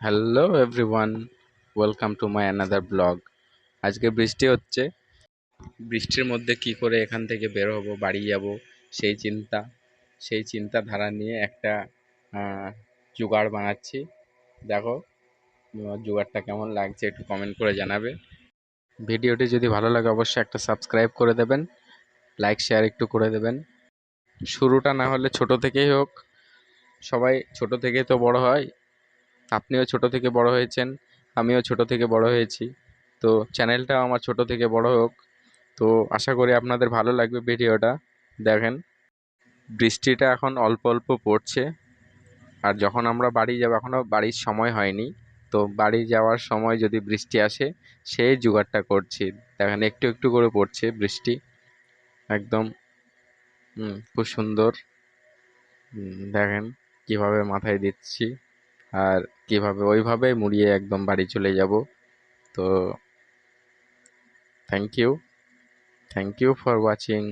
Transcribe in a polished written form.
Hello everyone, welcome to my another blog. আজকে বৃষ্টি হচ্ছে। বৃষ্টির মধ্যে কি করে এখান থেকে বের হব, বাড়ি যাব, সেই চিন্তা সেই চিন্তাধারা নিয়ে একটা জোগাড় বানাচ্ছি। দেখো জোগাড়টা কেমন লাগছে একটু কমেন্ট করে জানাবে। ভিডিওটি যদি ভালো লাগে অবশ্যই একটা সাবস্ক্রাইব করে দেবেন, লাইক শেয়ার একটু করে দেবেন। শুরুটা না হলে ছোট থেকেই হোক, সবাই ছোট থেকেই তো বড় হয়। আপনিও ছোট থেকে বড় হয়েছেন, আমিও ছোট থেকে বড় হয়েছি। তো চ্যানেলটাও আমার ছোট থেকে বড় হোক। তো আশা করি আপনাদের ভালো লাগবে ভিডিওটা। দেখেন, বৃষ্টিটা এখন অল্প অল্প পড়ছে। আর যখন আমরা বাড়ি যাব, এখনও বাড়ির সময় হয়নি, তো বাড়ি যাওয়ার সময় যদি বৃষ্টি আসে সেই জোগাড়টা করছি। দেখেন একটু একটু করে পড়ছে বৃষ্টি, একদম খুব সুন্দর। দেখেন কিভাবে মাথায় দিচ্ছি আর কিভাবে ওইভাবে মুড়িয়ে একদম বাড়ি চলে যাব। তো থ্যাংক ইউ ফর ওয়াচিং।